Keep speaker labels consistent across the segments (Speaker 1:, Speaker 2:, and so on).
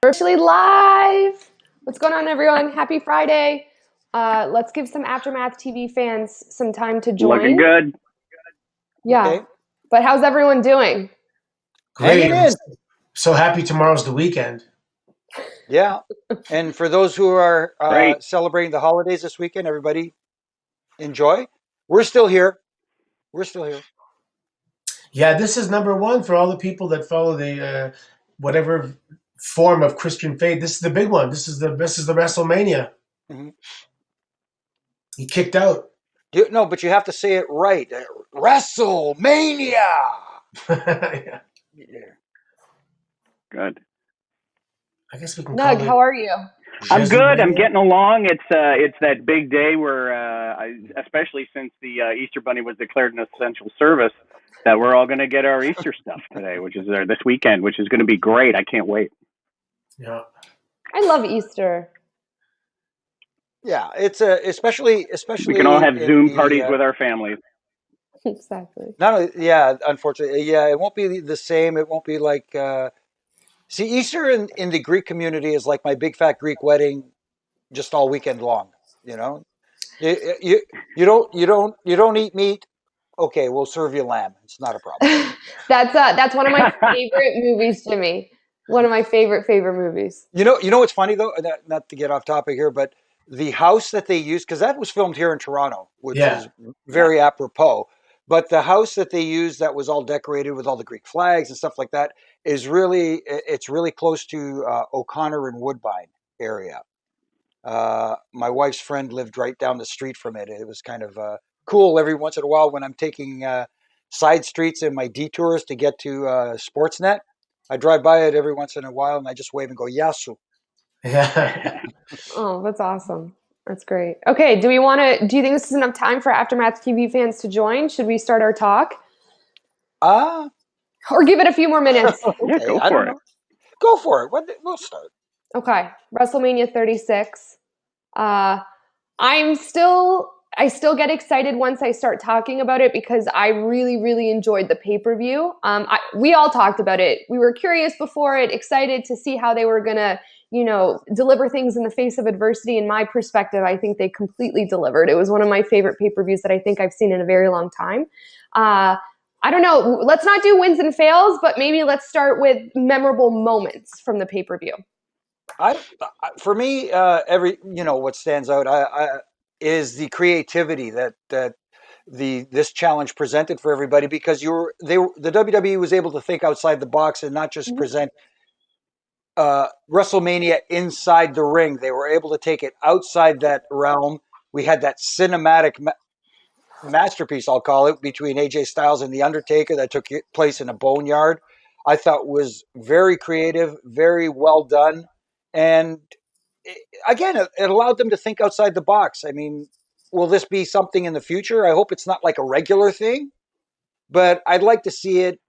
Speaker 1: Virtually live. What's going on, everyone? Happy Friday. Let's give some Aftermath TV fans some time to join.
Speaker 2: Looking good.
Speaker 1: Yeah.
Speaker 3: Okay.
Speaker 1: But how's everyone doing?
Speaker 3: Hanging in.
Speaker 4: So happy tomorrow's the weekend.
Speaker 3: Yeah. And for those who are
Speaker 2: Great.
Speaker 3: celebrating the holidays this weekend, everybody enjoy. We're still here.
Speaker 4: Yeah, this is number one for all the people that follow the whatever form of Christian faith. This is the big one. This is the WrestleMania.
Speaker 3: Mhm.
Speaker 4: He kicked out.
Speaker 3: No, but you have to say it right. WrestleMania.
Speaker 4: Yeah.
Speaker 3: Yeah.
Speaker 2: Good.
Speaker 4: I guess we can
Speaker 1: Nug,
Speaker 4: call it.
Speaker 1: how are you?
Speaker 2: I'm good. I'm
Speaker 4: Jesuit
Speaker 2: getting along. It's that big day where, especially since the Easter Bunny was declared an essential service, that we're all going to get our Easter stuff today, which is this weekend, which is going to be great. I can't wait.
Speaker 4: Yeah.
Speaker 1: I love Easter.
Speaker 3: Yeah, it's especially
Speaker 2: We can all have
Speaker 3: in
Speaker 2: Zoom
Speaker 3: the,
Speaker 2: parties with our families.
Speaker 1: Exactly.
Speaker 3: unfortunately, it won't be the same. It won't be like see, Easter in the Greek community is like my big fat Greek wedding, just all weekend long. You know, you don't eat meat. Okay, we'll serve you lamb. It's not a problem.
Speaker 1: That's one of my favorite movies, Jimmy. One of my favorite movies.
Speaker 3: You know what's funny though? Not to get off topic here, but the house that they used, because that was filmed here in Toronto, which is very apropos. But the house that they used that was all decorated with all the Greek flags and stuff like that it's really close to O'Connor and Woodbine area. My wife's friend lived right down the street from it. It was kind of cool every once in a while when I'm taking side streets in my detours to get to Sportsnet. I drive by it every once in a while and I just wave and go, Yasu.
Speaker 4: Yeah.
Speaker 1: Oh, that's awesome. That's great. Okay, do you think this is enough time for Aftermath TV fans to join? Should we start our talk? Or give it a few more minutes?
Speaker 2: Yeah, go for it.
Speaker 3: Go for it. We'll start.
Speaker 1: Okay, WrestleMania 36. I still get excited once I start talking about it because I really, really enjoyed the pay-per-view. We all talked about it. We were curious before it, excited to see how they were gonna, deliver things in the face of adversity. In my perspective, I think they completely delivered. It was one of my favorite pay-per-views that I think I've seen in a very long time. I don't know. Let's not do wins and fails, but maybe let's start with memorable moments from the pay-per-view.
Speaker 3: For me, what stands out is the creativity that this challenge presented for everybody, because the WWE was able to think outside the box and not just present WrestleMania inside the ring. They were able to take it outside that realm. We had that cinematic masterpiece, I'll call it, between AJ Styles and The Undertaker that took place in a boneyard. I thought was very creative, very well done. And again, it allowed them to think outside the box. I mean, will this be something in the future? I hope it's not like a regular thing, but I'd like to see it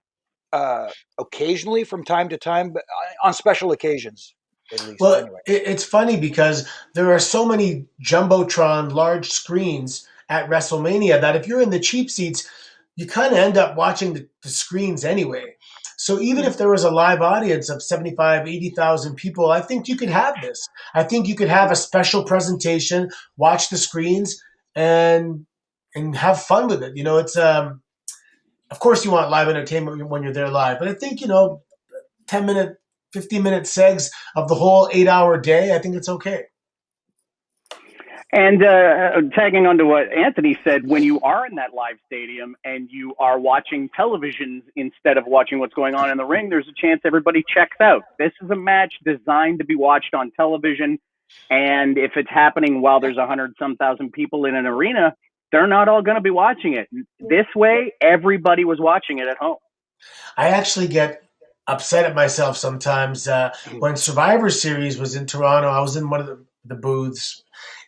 Speaker 3: occasionally from time to time, but on special occasions, at least.
Speaker 4: Well,
Speaker 3: anyway.
Speaker 4: it's funny because there are so many Jumbotron large screens at WrestleMania that if you're in the cheap seats, you kind of end up watching the screens anyway. So even if there was a live audience of 75, 80,000 people, I think you could have this. I think you could have a special presentation, watch the screens, and have fun with it. It's of course you want live entertainment when you're there live, but I think 10-minute, 15-minute segs of the whole 8-hour day, I think it's okay.
Speaker 2: And tagging on to what Anthony said, when you are in that live stadium and you are watching television instead of watching what's going on in the ring, there's a chance everybody checks out. This is a match designed to be watched on television, and if it's happening while there's 100-some thousand people in an arena, they're not all going to be watching it. This way, everybody was watching it at home.
Speaker 4: I actually get upset at myself sometimes. When Survivor Series was in Toronto, I was in one of the booths,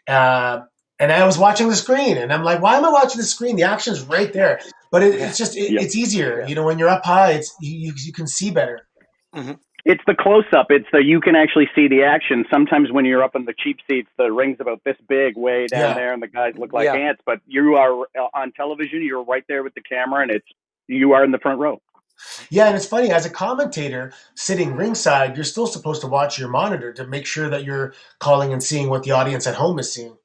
Speaker 4: and I was watching the screen, and I'm like, why am I watching the screen? The action's right there. But it's just it's easier. When you're up high, you can see better.
Speaker 3: Mm-hmm.
Speaker 2: It's the close-up. It's you can actually see the action. Sometimes when you're up in the cheap seats, the ring's about this big, way down there, and the guys look like ants. But you are on television. You're right there with the camera, and you are in the front row.
Speaker 4: Yeah, and it's funny, as a commentator sitting ringside, you're still supposed to watch your monitor to make sure that you're calling and seeing what the audience at home is seeing.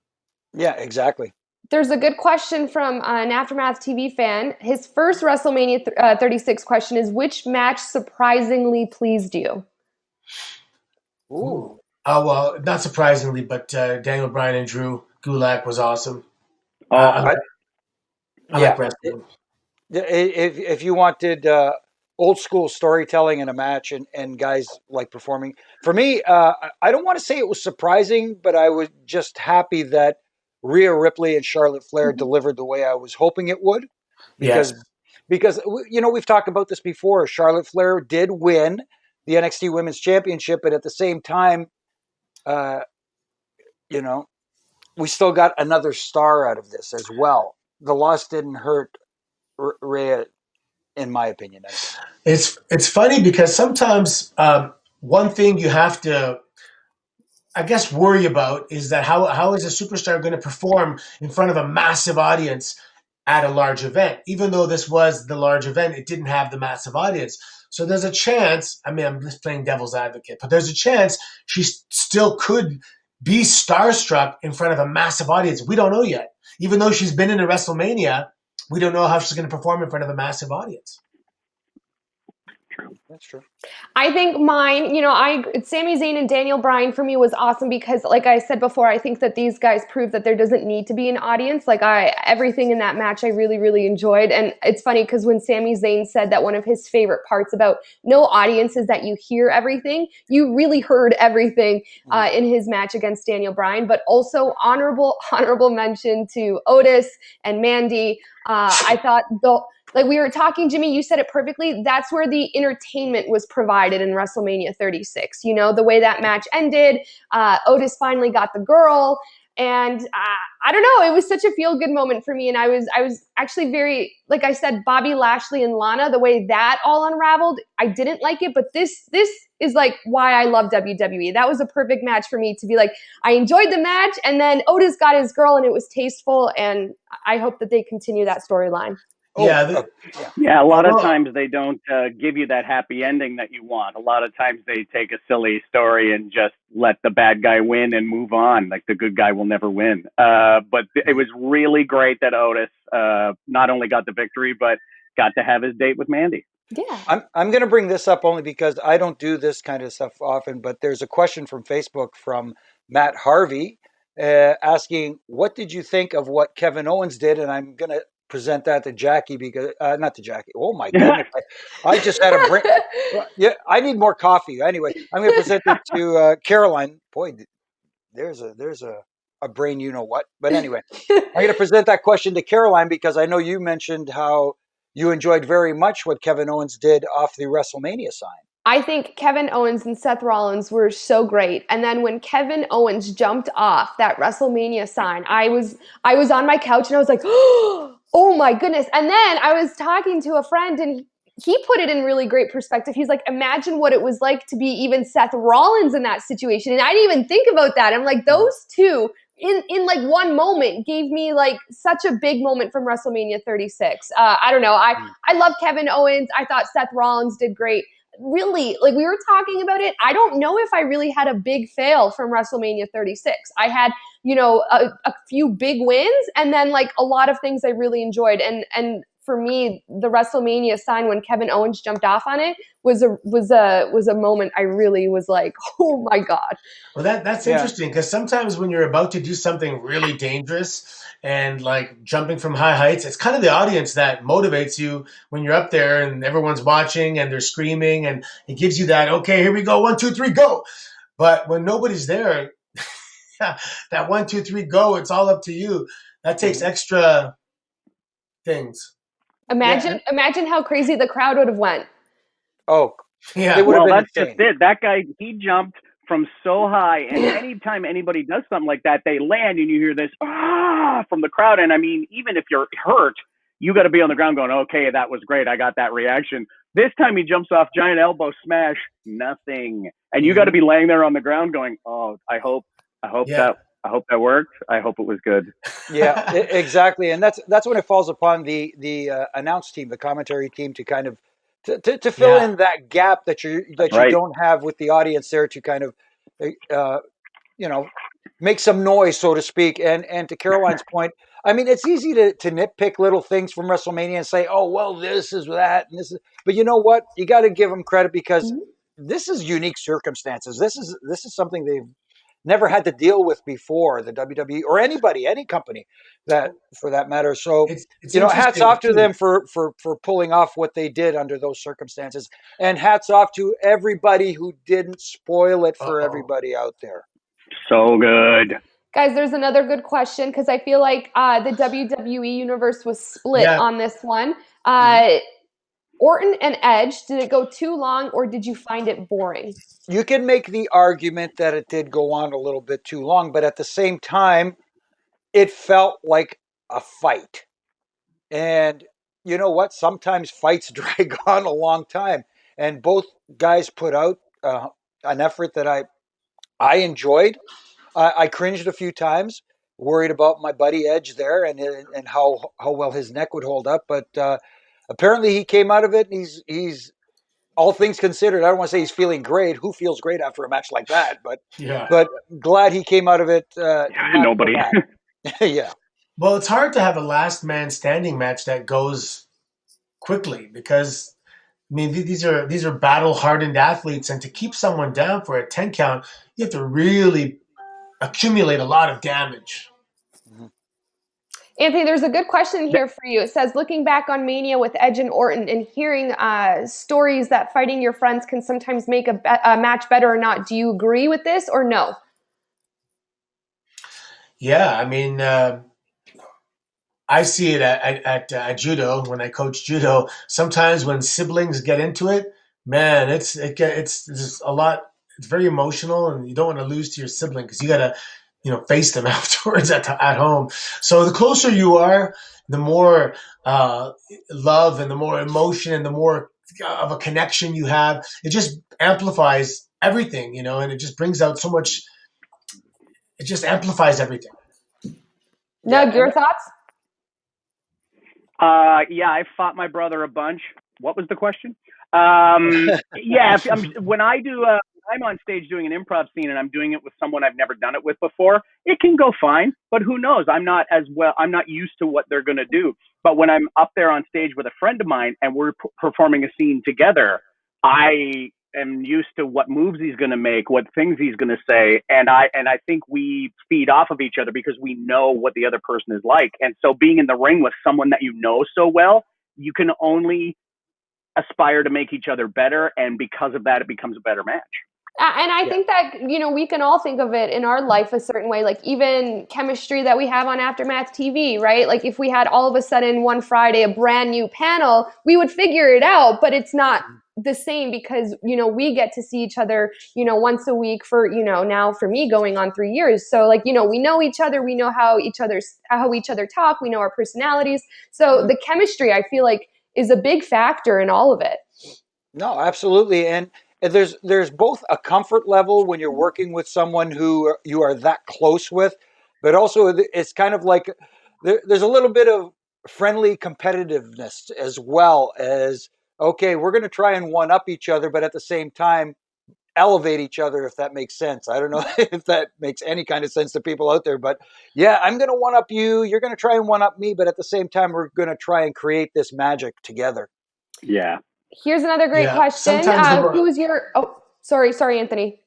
Speaker 3: Yeah, exactly.
Speaker 1: There's a good question from an Aftermath TV fan. His first WrestleMania 36 question is, which match surprisingly pleased you?
Speaker 3: Ooh.
Speaker 4: Oh, well, not surprisingly, but Daniel Bryan and Drew Gulak was awesome.
Speaker 2: Oh,
Speaker 4: I like wrestling.
Speaker 3: If you wanted old school storytelling in a match and guys like performing, for me, I don't want to say it was surprising, but I was just happy that Rhea Ripley and Charlotte Flair delivered the way I was hoping it would,
Speaker 4: Yes.
Speaker 3: because we've talked about this before. Charlotte Flair did win the NXT Women's Championship, but at the same time, uh, you know, we still got another star out of this as well. The loss didn't hurt Rhea, in my opinion.
Speaker 4: It's funny because sometimes one thing you have to, I guess, worry about is that how is a superstar going to perform in front of a massive audience at a large event? Even though this was the large event, it didn't have the massive audience. So there's a chance, I mean, I'm just playing devil's advocate, but there's a chance she still could be starstruck in front of a massive audience. We don't know yet. Even though she's been in a WrestleMania, we don't know how she's going to perform in front of a massive audience.
Speaker 3: That's true.
Speaker 1: I think mine, Sami Zayn and Daniel Bryan for me was awesome because, like I said before, I think that these guys prove that there doesn't need to be an audience. Everything in that match I really, really enjoyed. And it's funny because when Sami Zayn said that one of his favorite parts about no audience is that you hear everything, you really heard everything in his match against Daniel Bryan. But also honorable mention to Otis and Mandy. I thought like we were talking, Jimmy, you said it perfectly. That's where the entertainment was provided in WrestleMania 36. The way that match ended, Otis finally got the girl. And I don't know, it was such a feel-good moment for me. And I was actually very, like I said, Bobby Lashley and Lana, the way that all unraveled, I didn't like it. But this is like why I love WWE. That was a perfect match for me to be like, I enjoyed the match. And then Otis got his girl and it was tasteful. And I hope that they continue that storyline.
Speaker 2: Yeah. A lot of times they don't give you that happy ending that you want. A lot of times they take a silly story and just let the bad guy win and move on. Like the good guy will never win. But it was really great that Otis not only got the victory, but got to have his date with Mandy.
Speaker 1: Yeah.
Speaker 3: I'm going to bring this up only because I don't do this kind of stuff often, but there's a question from Facebook from Matt Harvey asking, what did you think of what Kevin Owens did? And I'm going to present that to Jackie because not to Jackie. Oh my goodness! I just had a brain. Yeah, I need more coffee. Anyway, I'm going to present it to Caroline. Boy, there's a brain. You know what? But anyway, I'm going to present that question to Caroline because I know you mentioned how you enjoyed very much what Kevin Owens did off the WrestleMania sign.
Speaker 1: I think Kevin Owens and Seth Rollins were so great. And then when Kevin Owens jumped off that WrestleMania sign, I was on my couch and I was like, oh my goodness. And then I was talking to a friend and he put it in really great perspective. He's like, imagine what it was like to be even Seth Rollins in that situation. And I didn't even think about that. I'm like, those two in like one moment gave me like such a big moment from WrestleMania 36. I don't know. I love Kevin Owens. I thought Seth Rollins did great. Really, like we were talking about it, I don't know if I really had a big fail from WrestleMania 36. I had, a few big wins and then like a lot of things I really enjoyed. And for me, the WrestleMania sign when Kevin Owens jumped off on it was a moment I really was like, oh my God.
Speaker 4: Well, that's interesting because sometimes when you're about to do something really dangerous and like jumping from high heights, it's kind of the audience that motivates you when you're up there and everyone's watching and they're screaming and it gives you that, okay, here we go, 1, 2, 3, go. But when nobody's there, that 1, 2, 3, go, it's all up to you. That takes extra things.
Speaker 1: Imagine how crazy the crowd would have went.
Speaker 3: Oh,
Speaker 4: yeah.
Speaker 2: Well, that's insane. Just it. That guy, he jumped from so high, and anytime anybody does something like that, they land, and you hear this from the crowd. And I mean, even if you're hurt, you got to be on the ground going, "Okay, that was great. I got that reaction." This time, he jumps off, giant elbow smash, nothing, and you got to be laying there on the ground going, "Oh, I hope that worked. I hope it was good."
Speaker 3: Yeah, exactly. And that's when it falls upon the announce team, the commentary team, to kind of to fill in that gap that you
Speaker 2: right.
Speaker 3: don't have with the audience there to kind of you know, make some noise, so to speak. And to Caroline's point, I mean, it's easy to nitpick little things from WrestleMania and say, oh, well, this is that and this is, but you know what? You got to give them credit because
Speaker 1: Mhm.
Speaker 3: this is unique circumstances. This is something they've never had to deal with before, the WWE or anybody, any company that for that matter. So,
Speaker 4: It's
Speaker 3: hats
Speaker 4: interesting
Speaker 3: off to
Speaker 4: too.
Speaker 3: them for pulling off what they did under those circumstances. And hats off to everybody who didn't spoil it for
Speaker 4: Uh-oh.
Speaker 3: everybody out there.
Speaker 2: So good.
Speaker 1: Guys, there's another good question because I feel like the WWE universe was split
Speaker 4: Yeah.
Speaker 1: on this one.
Speaker 3: Mhm.
Speaker 1: Orton and Edge, did it go too long or did you find it boring?
Speaker 3: You can make the argument that it did go on a little bit too long, but at the same time, it felt like a fight. And you know what? Sometimes fights drag on a long time. And both guys put out an effort that I enjoyed. I cringed a few times, worried about my buddy Edge there and how well his neck would hold up. But apparently he came out of it and he's all things considered, I don't want to say he's feeling great. Who feels great after a match like that?
Speaker 4: Yeah.
Speaker 3: But glad he came out of it not so
Speaker 2: Nobody.
Speaker 3: bad. Yeah.
Speaker 4: Well, it's hard to have a last man standing match that goes quickly because I mean these are battle hardened athletes, and to keep someone down for a 10 count, you have to really accumulate a lot of damage.
Speaker 3: Mhm.
Speaker 1: Anthony, there's a good question here for you. It says, looking back on Mania with Edge and Orton and hearing stories that fighting your friends can sometimes make a match better or not, do you agree with this or no?
Speaker 4: Yeah, I mean, I see it at judo when I coach judo. Sometimes when siblings get into it, man, it's just a lot. It's very emotional, and you don't want to lose to your sibling because you got to, face them afterwards at home. So the closer you are, the more love and the more emotion and the more of a connection you have. It just amplifies everything, and it just brings out so much. It just amplifies everything.
Speaker 3: Yeah.
Speaker 1: Nug,
Speaker 3: And
Speaker 1: your thoughts?
Speaker 2: Yeah, I fought my brother a bunch. What was the question? Yeah, when I'm on stage doing an improv scene and I'm doing it with someone I've never done it with before, it can go fine. But who knows? I'm not used to what they're going to do. But when I'm up there on stage with a friend of mine and we're performing a scene together, I am used to what moves he's going to make, what things he's going to say, and I think we feed off of each other because we know what the other person is like. And so being in the ring with someone that you know so well, you can only aspire to make each other better, and because of that, it becomes a better match.
Speaker 1: And I
Speaker 3: yeah.
Speaker 1: think that, we can all think of it in our life a certain way, like even chemistry that we have on Aftermath TV, right? Like if we had all of a sudden one Friday a brand new panel, we would figure it out, but it's not the same because, we get to see each other, once a week for, now for me going on 3 years. So like, we know each other, we know how each other talk, we know our personalities. So the chemistry, I feel like, is a big factor in all of it.
Speaker 3: No, absolutely. And there's both a comfort level when you're working with someone who you are that close with, but also it's kind of like there's a little bit of friendly competitiveness as well as okay, we're going to try and one up each other, but at the same time elevate each other, if that makes sense. I don't know if that makes any kind of sense to people out there, but yeah, I'm going to one up you. You're going to try and one up me, but at the same time, we're going to try and create this magic together.
Speaker 2: Yeah.
Speaker 1: Here's another great
Speaker 4: Yeah,
Speaker 1: question.
Speaker 4: sometimes the more
Speaker 1: Who's your? Oh, sorry, Anthony.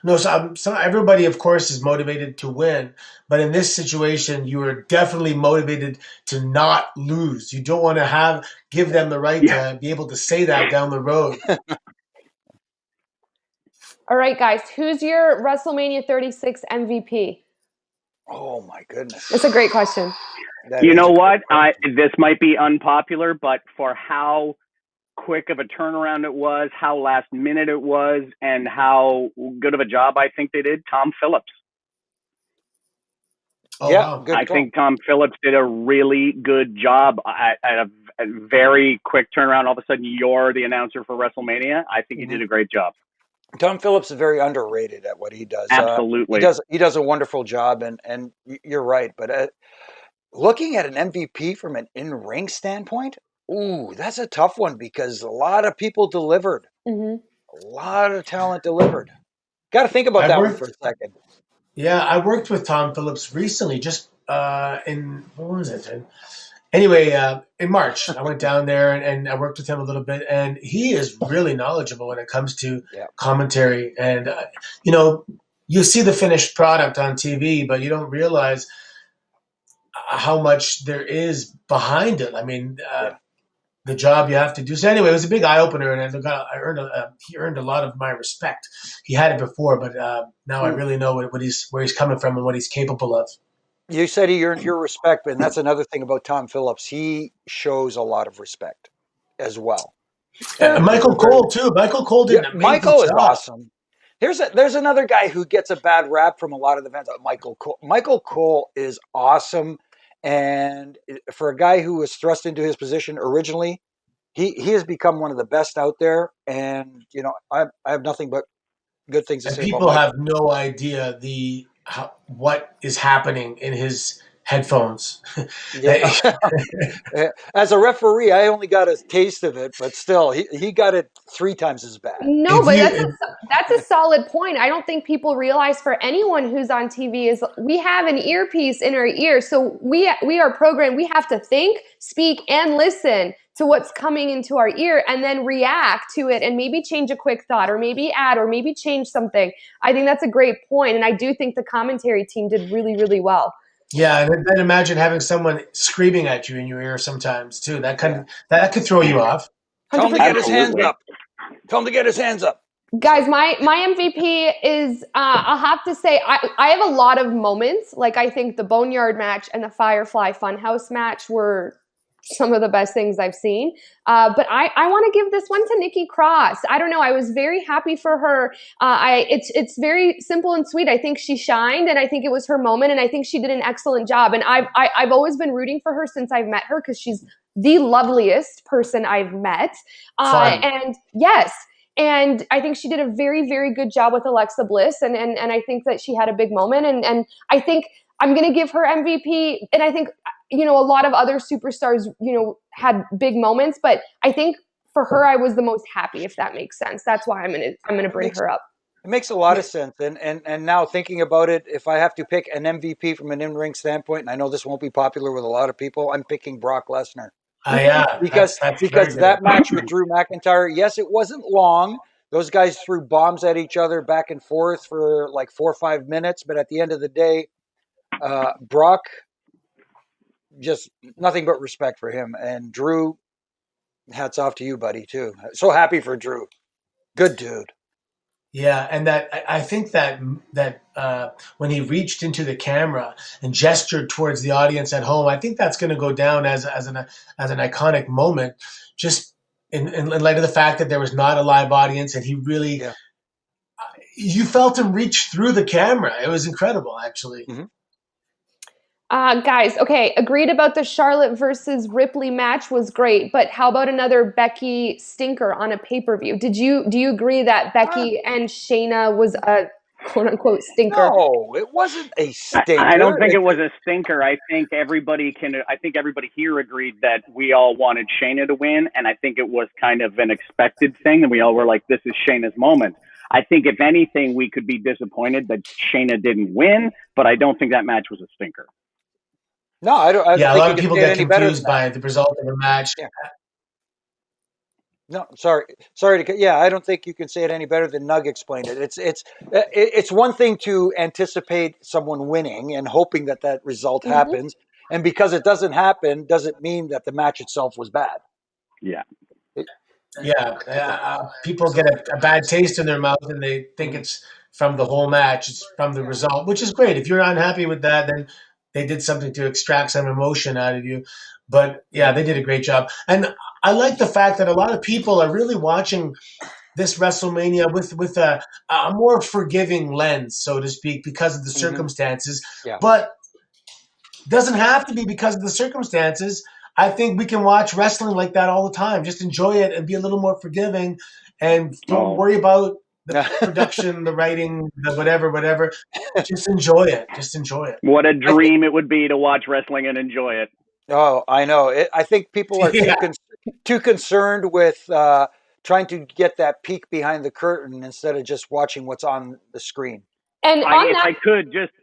Speaker 4: no, so everybody, of course, is motivated to win, but in this situation, you are definitely motivated to not lose. You don't want to give them the right
Speaker 2: Yeah.
Speaker 4: to be able to say that down the road.
Speaker 1: All right, guys. Who's your WrestleMania 36 MVP?
Speaker 3: Oh my goodness.
Speaker 1: That's a great question.
Speaker 3: That
Speaker 2: You
Speaker 3: is
Speaker 2: know
Speaker 3: a great
Speaker 2: what?
Speaker 3: question.
Speaker 2: This might be unpopular, but for how quick of a turnaround it was, how last minute it was, and how good of a job I think they did, Tom Phillips.
Speaker 4: Oh
Speaker 3: Yeah,
Speaker 4: wow!
Speaker 3: good
Speaker 2: I
Speaker 3: call.
Speaker 2: think Tom Phillips did a really good job at a very quick turnaround. All of a sudden, you're the announcer for WrestleMania. I think he
Speaker 3: Mhm.
Speaker 2: did a great job.
Speaker 3: Tom Phillips is very underrated at what he does. He
Speaker 2: Absolutely.
Speaker 3: does a wonderful job, and you're right. But looking at an MVP from an in ring standpoint, Ooh, that's a tough one because a lot of people delivered.
Speaker 1: Mm-hmm.
Speaker 3: A lot of talent delivered. Got to think about
Speaker 4: I
Speaker 3: that one for
Speaker 4: worked.
Speaker 3: a second.
Speaker 4: Yeah, I worked with Tom Phillips recently. Just in what was it? Anyway, in March, I went down there and I worked with him a little bit, and he is really knowledgeable when it comes to
Speaker 3: Yeah.
Speaker 4: commentary. And you know, you see the finished product on TV, but you don't realize how much there is behind it. I mean,
Speaker 3: Yeah.
Speaker 4: the job you have to do. So anyway, it was a big eye opener, and he earned a lot of my respect. He had it before, but now I really know where he's coming from and what he's capable of.
Speaker 3: You said he earned your respect, and that's another thing about Tom Phillips. He shows a lot of respect as well.
Speaker 4: And Michael Cole too. Michael Cole did
Speaker 3: Yeah,
Speaker 4: an amazing
Speaker 3: Michael is
Speaker 4: job.
Speaker 3: awesome. There's another guy who gets a bad rap from a lot of the fans. Michael Cole. Michael Cole is awesome, and for a guy who was thrust into his position originally, he has become one of the best out there. And I have nothing but good things to
Speaker 4: And
Speaker 3: say about
Speaker 4: people
Speaker 3: Michael.
Speaker 4: have no idea what is happening in his headphones.
Speaker 3: Yeah. As a referee, I only got a taste of it, but still, he got it 3 times as bad.
Speaker 1: No,
Speaker 4: if
Speaker 1: but
Speaker 4: you,
Speaker 1: that's a solid point. I don't think people realize for anyone who's on TV is we have an earpiece in our ear, so we are programmed. We have to think, speak, and listen to what's coming into our ear, and then react to it, and maybe change a quick thought, or maybe add, or maybe change something. I think that's a great point, and I do think the commentary team did really, really well.
Speaker 4: yeah, and then imagine having someone screaming at you in your ear sometimes too. That could throw you off.
Speaker 3: Tell him to get his hands
Speaker 2: 100%.
Speaker 3: up. Tell him to get his hands up.
Speaker 1: Guys,
Speaker 3: So,
Speaker 1: my MVP is I'll have to say I have a lot of moments. Like I think the Boneyard match and the Firefly Funhouse match were some of the best things I've seen. But I want to give this one to Nikki Cross. I don't know. I was very happy for her. It's very simple and sweet. I think she shined, and I think it was her moment, and I think she did an excellent job. And I've always been rooting for her since I've met her because she's the loveliest person I've met.
Speaker 4: Fun.
Speaker 1: And yes. And I think she did a very, very good job with Alexa Bliss. And I think that she had a big moment. And I think I'm going to give her MVP. And I think, a lot of other superstars, had big moments. But I think for her, I was the most happy, if that makes sense. That's why I'm going to bring her up.
Speaker 3: it makes a lot of sense. And now thinking about it, if I have to pick an MVP from an in-ring standpoint, and I know this won't be popular with a lot of people, I'm picking Brock Lesnar.
Speaker 4: Yeah,
Speaker 3: Because
Speaker 4: that's
Speaker 3: because
Speaker 4: very
Speaker 3: that
Speaker 4: good.
Speaker 3: match with Drew McIntyre, yes, it wasn't long. Those guys threw bombs at each other back and forth for like 4 or 5 minutes, but at the end of the day, Brock, just nothing but respect for him. And Drew, hats off to you, buddy, too. So happy for Drew. Good dude.
Speaker 4: Yeah, and I think that when he reached into the camera and gestured towards the audience at home, I think that's going to go down as an iconic moment. Just in light of the fact that there was not a live audience, and he really,
Speaker 3: Yeah.
Speaker 4: you felt him reach through the camera. It was incredible, actually.
Speaker 3: Mm-hmm.
Speaker 1: Guys, okay, agreed about the Charlotte versus Ripley match was great, but how about another Becky stinker on a pay-per-view? Do you agree that Becky and Shayna was a quote unquote stinker?
Speaker 3: No, it wasn't a stinker.
Speaker 2: I don't think it was a stinker. I think everybody here agreed that we all wanted Shayna to win, and I think it was kind of an expected thing, and we all were like, this is Shayna's moment. I think if anything, we could be disappointed that Shayna didn't win, but I don't think that match was a stinker.
Speaker 3: No, I don't
Speaker 4: Yeah, a
Speaker 3: think
Speaker 4: lot
Speaker 3: you
Speaker 4: of
Speaker 3: can
Speaker 4: people
Speaker 3: say it
Speaker 4: get
Speaker 3: any better than
Speaker 4: confused
Speaker 3: that.
Speaker 4: by the result of a match.
Speaker 3: Yeah. No, sorry to. Yeah, I don't think you can say it any better than Nug explained it. It's one thing to anticipate someone winning and hoping that result happens, and because it doesn't happen, doesn't mean that the match itself was bad.
Speaker 2: Yeah.
Speaker 4: Yeah, people get a bad taste in their mouth, and they think it's from the whole match. It's from the result, which is great. If you're unhappy with that, then they did something to extract some emotion out of you. But yeah, they did a great job. And I like the fact that a lot of people are really watching this WrestleMania with a more forgiving lens, so to speak, because of the circumstances.
Speaker 3: Yeah.
Speaker 4: But doesn't have to be because of the circumstances. I think we can watch wrestling like that all the time. Just enjoy it and be a little more forgiving, and don't worry about the production, the writing, the whatever. Just enjoy it. Just enjoy it.
Speaker 2: What a dream it would be to watch wrestling and enjoy it.
Speaker 3: Oh, I know. I think people are too concerned with trying to get that peek behind the curtain instead of just watching what's on the screen.
Speaker 1: And on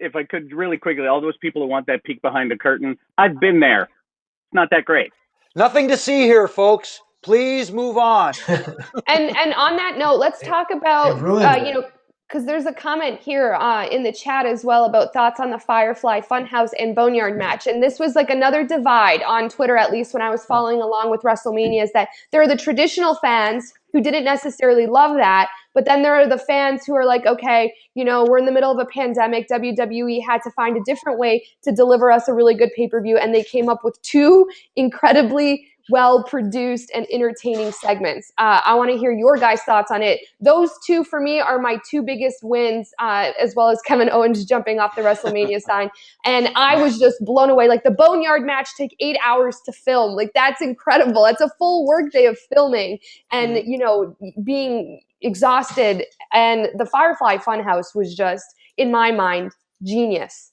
Speaker 2: if I could really quickly, all those people who want that peek behind the curtain, I've been there. It's not that great.
Speaker 3: Nothing to see here, folks. Please move on.
Speaker 1: and on that note, let's talk about because there's a comment here in the chat as well about thoughts on the Firefly Funhouse and Boneyard match. And this was like another divide on Twitter, at least when I was following along with WrestleMania, is that there are the traditional fans who didn't necessarily love that, but then there are the fans who are like, okay, we're in the middle of a pandemic. WWE had to find a different way to deliver us a really good pay-per-view, and they came up with two incredibly well-produced and entertaining segments. I want to hear your guys' thoughts on it. Those two, for me, are my two biggest wins, as well as Kevin Owens jumping off the WrestleMania sign. And I was just blown away. Like, the Boneyard match took 8 hours to film. Like, that's incredible. That's a full workday of filming and, being exhausted. And the Firefly Funhouse was just, in my mind, genius.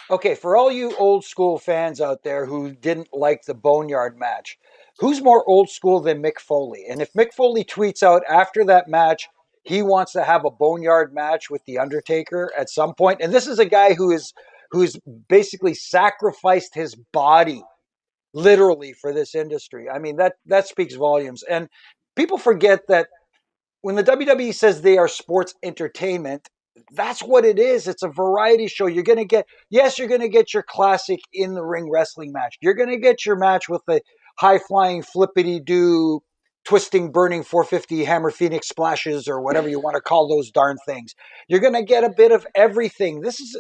Speaker 3: Okay, for all you old school fans out there who didn't like the Boneyard match, who's more old school than Mick Foley? And if Mick Foley tweets out after that match, he wants to have a Boneyard match with The Undertaker at some point, and this is a guy who's basically sacrificed his body literally for this industry. I mean, that speaks volumes. And people forget that when the WWE says they are sports entertainment, that's what it is. It's a variety show. You're going to get your classic in the ring wrestling match. You're going to get your match with the high flying flippity do twisting, burning 450 hammer phoenix splashes or whatever you want to call those darn things. You're going to get a bit of everything. This is,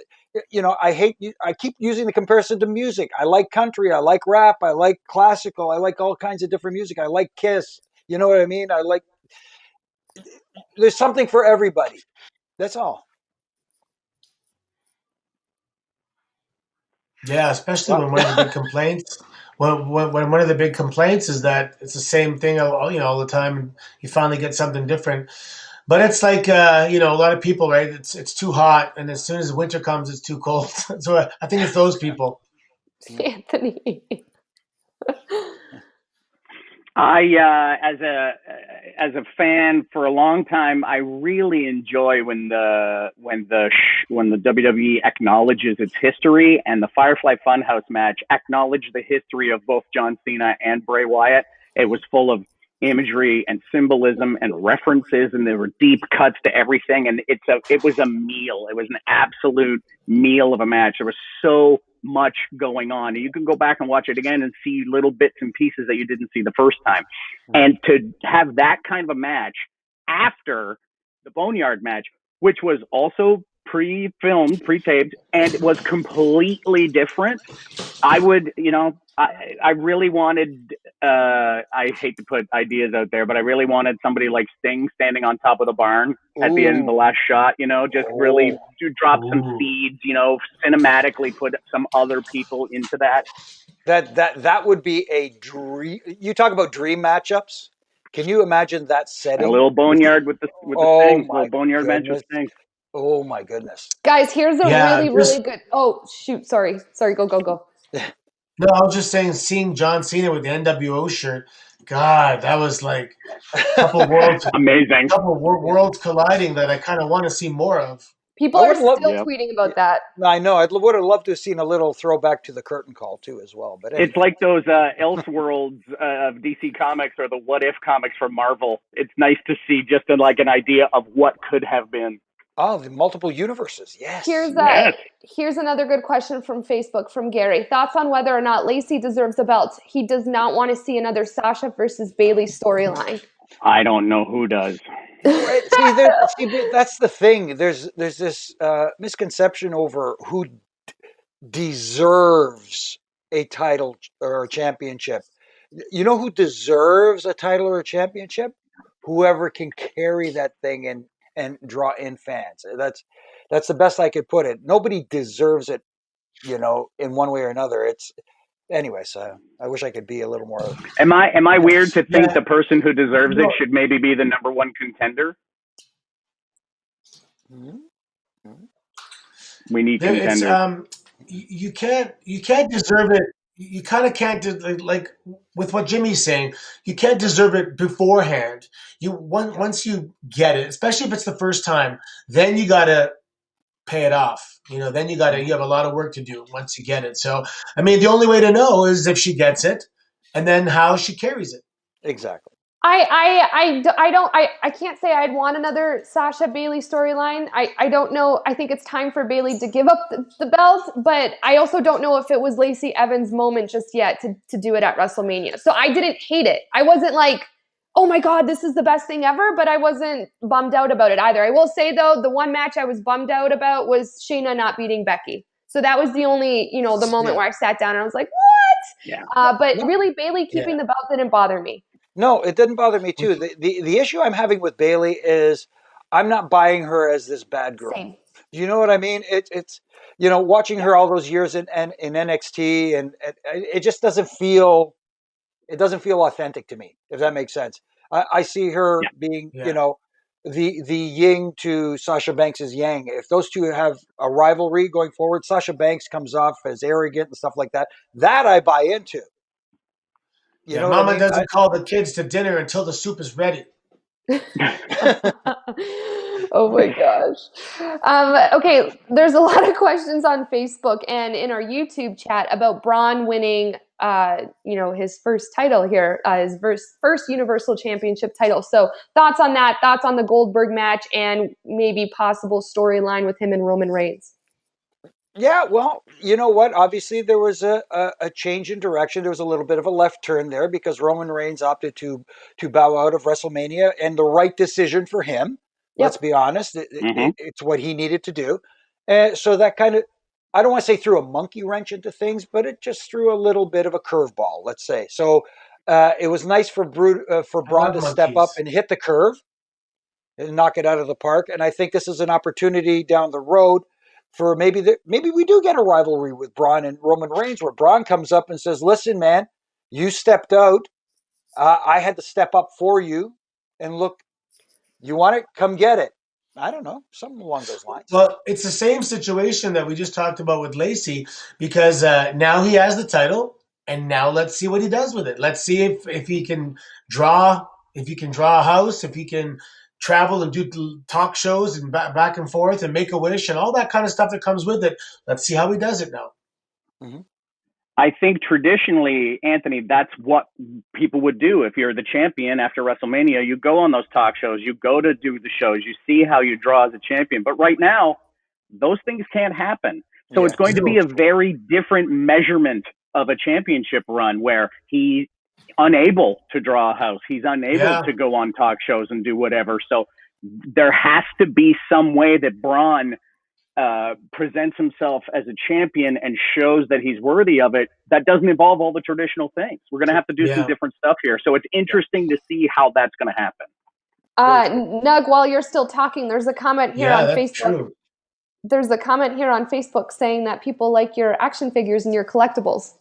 Speaker 3: I keep using the comparison to music. I like country. I like rap. I like classical. I like all kinds of different music. I like Kiss. You know what I mean? There's something for everybody. That's all.
Speaker 4: Yeah, especially when one of the big complaints, when one of the big complaints is that it's the same thing, all the time, and you finally get something different. But it's like, a lot of people, right? It's too hot, and as soon as winter comes, it's too cold. So I think it's those people.
Speaker 1: Anthony.
Speaker 2: I, as a fan for a long time, I really enjoy when the WWE acknowledges its history, and the Firefly Funhouse match acknowledged the history of both John Cena and Bray Wyatt. It was full of imagery and symbolism and references, and there were deep cuts to everything. And it was a meal. It was an absolute meal of a match. There was so much going on. You can go back and watch it again and see little bits and pieces that you didn't see the first time. And to have that kind of a match after the Boneyard match, which was also pre-filmed, pre-taped, and it was completely different, I would, I really wanted, I hate to put ideas out there, but I really wanted somebody like Sting standing on top of the barn at the end of the last shot, really to drop some seeds, cinematically put some other people into that.
Speaker 3: That would be a dream. You talk about dream matchups. Can you imagine that setting?
Speaker 2: A little Boneyard with the Sting, little Boneyard match with Sting.
Speaker 3: Oh my goodness.
Speaker 1: Guys, here's a really good. Oh, shoot. Sorry. Go.
Speaker 4: No, I was just saying, seeing John Cena with the NWO shirt, God, that was like a couple worlds.
Speaker 2: Amazing.
Speaker 4: A couple worlds colliding that I kind of want to see more of.
Speaker 1: People are still tweeting about that.
Speaker 3: I know. I would have loved to have seen a little throwback to the curtain call too, as well. But anyway.
Speaker 2: It's like those Elseworlds of DC Comics or the What If comics from Marvel. It's nice to see just an idea of what could have been.
Speaker 3: Oh, the multiple universes. Yes.
Speaker 1: Here's another good question from Facebook from Gary. Thoughts on whether or not Lacey deserves a belt? He does not want to see another Sasha versus Bayley storyline.
Speaker 2: I don't know who does.
Speaker 3: See, that's the thing. There's this misconception over who deserves a title or a championship. You know who deserves a title or a championship? Whoever can carry that thing and draw in fans. That's the best I could put it. Nobody deserves it, in one way or another. Anyways, I wish I could be a little more.
Speaker 2: Am I weird to think the person who deserves it should maybe be the number one contender? Mm-hmm. We need contenders.
Speaker 4: You can't deserve it. you kind of can't like with what Jimmy's saying. You can't deserve it beforehand. Once you get it, especially if it's the first time, then you gotta pay it off. Then you have a lot of work to do once you get it. So, I mean, the only way to know is if she gets it, and then how she carries it.
Speaker 3: Exactly.
Speaker 1: I can't say I'd want another Sasha Bailey storyline. I don't know. I think it's time for Bailey to give up the belt, but I also don't know if it was Lacey Evans' moment just yet to do it at WrestleMania. So I didn't hate it. I wasn't like, oh my God, this is the best thing ever, but I wasn't bummed out about it either. I will say though, the one match I was bummed out about was Shayna not beating Becky. So that was the only, the moment where I sat down and I was like, what?
Speaker 2: Yeah.
Speaker 1: But really Bailey keeping the belt didn't bother me.
Speaker 3: No, it didn't bother me too. The issue I'm having with Bailey is I'm not buying her as this bad girl.
Speaker 1: Same.
Speaker 3: Do you know what I mean? It's watching her all those years in NXT and it just doesn't feel authentic to me, if that makes sense. I see her being the yin to Sasha Banks' yang. If those two have a rivalry going forward, Sasha Banks comes off as arrogant and stuff like that. That I buy into. You know
Speaker 4: Mama
Speaker 3: what I mean?
Speaker 4: doesn't call the kids to dinner until the soup is ready.
Speaker 1: Oh my gosh. Okay, there's a lot of questions on Facebook and in our YouTube chat about Braun winning, his first title here, his first Universal Championship title. So thoughts on that, thoughts on the Goldberg match, and maybe possible storyline with him and Roman Reigns.
Speaker 3: Yeah, well, you know what? Obviously, there was a change in direction. There was a little bit of a left turn there because Roman Reigns opted to bow out of WrestleMania, and the right decision for him.
Speaker 1: Yep.
Speaker 3: Let's be honest; it's what he needed to do. So that kind of, I don't want to say threw a monkey wrench into things, but it just threw a little bit of a curveball, let's say. So it was nice for Braun to step up and hit the curve and knock it out of the park. And I think this is an opportunity down the road for maybe we do get a rivalry with Braun and Roman Reigns where Braun comes up and says, listen, man, you stepped out. I had to step up for you. And look, you want it? Come get it. I don't know. Something along those lines.
Speaker 4: Well, it's the same situation that we just talked about with Lacey because now he has the title and now let's see what he does with it. Let's see if he can draw a house, if he can travel and do talk shows and back and forth and make a wish and all that kind of stuff that comes with it. Let's see how he does it now.
Speaker 3: Mm-hmm.
Speaker 2: I think traditionally, Anthony, that's what people would do. If you're the champion after WrestleMania, you go on those talk shows, you go to do the shows, you see how you draw as a champion. But right now, those things can't happen. So it's going to be a very different measurement of a championship run where he's unable to draw a house. He's unable to go on talk shows and do whatever. So there has to be some way that Braun presents himself as a champion and shows that he's worthy of it. That doesn't involve all the traditional things. We're going to have to do some different stuff here. So it's interesting to see how that's going to happen.
Speaker 1: Nug, while you're still talking, there's a comment here on Facebook. True. There's a comment here on Facebook saying that people like your action figures and your collectibles.